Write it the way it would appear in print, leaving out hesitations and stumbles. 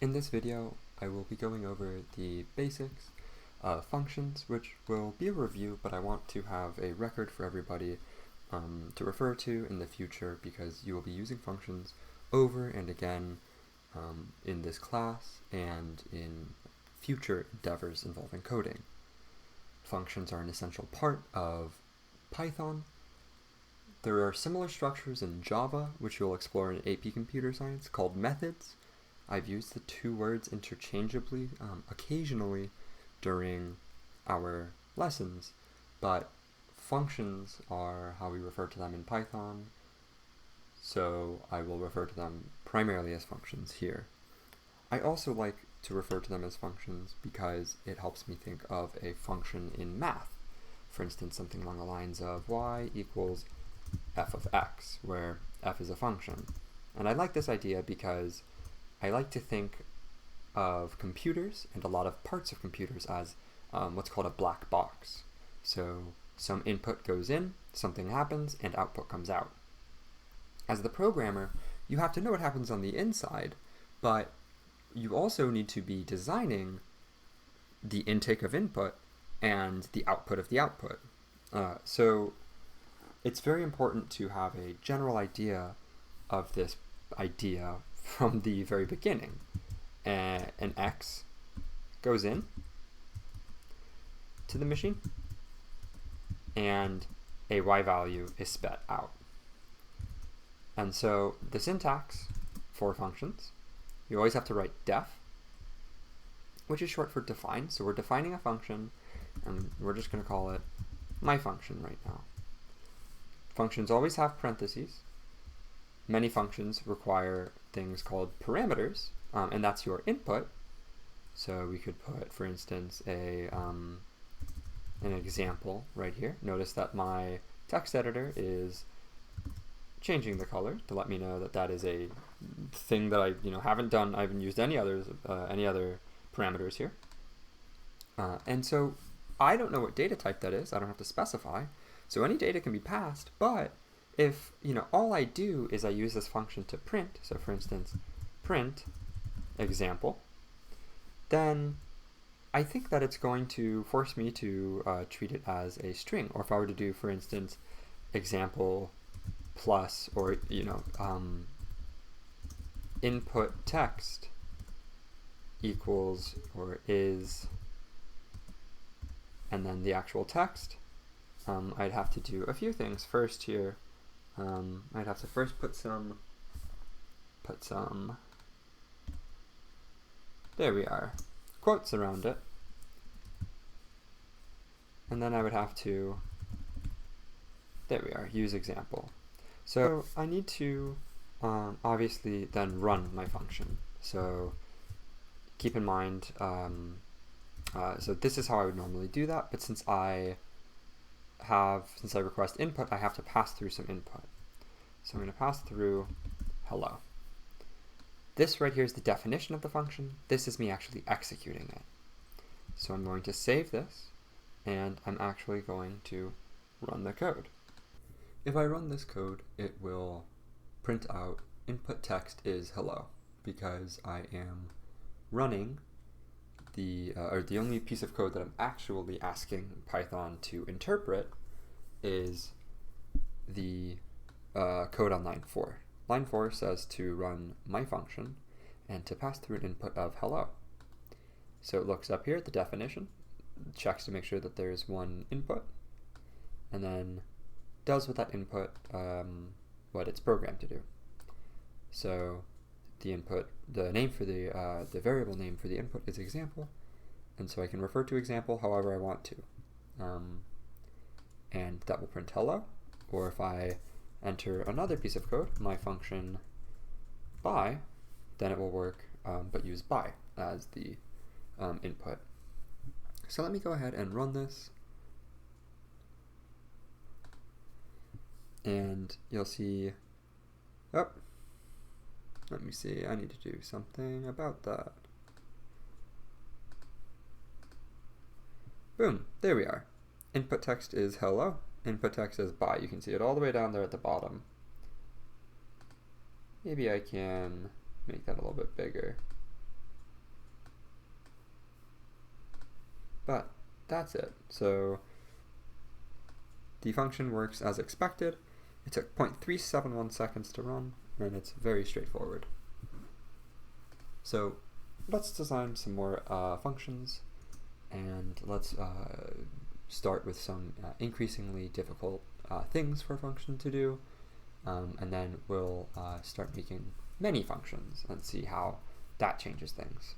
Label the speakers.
Speaker 1: In this video, I will be going over the basics of functions, which will be a review, but I want to have a record for everybody to refer to in the future because you will be using functions over and again in this class and in future endeavors involving coding. Functions are an essential part of Python. There are similar structures in Java, which you'll explore in AP Computer Science, called methods. I've used the two words interchangeably occasionally during our lessons, but functions are how we refer to them in Python, so I will refer to them primarily as functions here. I also like to refer to them as functions because it helps me think of a function in math. For instance, something along the lines of y equals f of x, where f is a function. And I like this idea because I like to think of computers and a lot of parts of computers as what's called a black box. So some input goes in, something happens, and output comes out. As the programmer, you have to know what happens on the inside, but you also need to be designing the intake of input and the output of the output. So it's very important to have a general idea of this idea from the very beginning. An x goes in to the machine, and a y value is spit out. And so the syntax for functions, you always have to write def, which is short for define. So we're defining a function, and we're just going to call it my function right now. Functions always have parentheses. Many functions require things called parameters, and that's your input. So we could put, for instance, an example right here. Notice that my text editor is changing the color to let me know that that is a thing that I haven't done. I haven't used any other parameters here. And so I don't know what data type that is. I don't have to specify. So any data can be passed, but if all I do is I use this function to print, so for instance, print example, then I think that it's going to force me to treat it as a string. Or if I were to do, for instance, example plus, or input text equals or is, and then the actual text, I'd have to do a few things. First here, I'd have to first put some, there we are, quotes around it. And then I would have to, there we are, use example. So I need to obviously then run my function. So keep in mind, so this is how I would normally do that, but since I request input, I have to pass through some input. So I'm going to pass through hello. This right here is the definition of the function. This is me actually executing it. So I'm going to save this, and I'm actually going to run the code. If I run this code, it will print out input text is hello, because I am running the only piece of code that I'm actually asking Python to interpret is the code on line 4. Line 4 says to run my function and to pass through an input of hello. So it looks up here at the definition, checks to make sure that there's one input, and then does with that input what it's programmed to do. So the input, the name for the variable name for the input is example, and so I can refer to example however I want to. And that will print hello, or if I enter another piece of code, my function by, then it will work, but use by as the input. So let me go ahead and run this, and you'll see, oh, let me see, I need to do something about that. Boom, there we are. Input text is hello, input text is by. You can see it all the way down there at the bottom. Maybe I can make that a little bit bigger. But that's it. So the function works as expected. It took 0.371 seconds to run, and it's very straightforward. So let's design some more functions, and let's start with some increasingly difficult things for a function to do, and then we'll start making many functions and see how that changes things.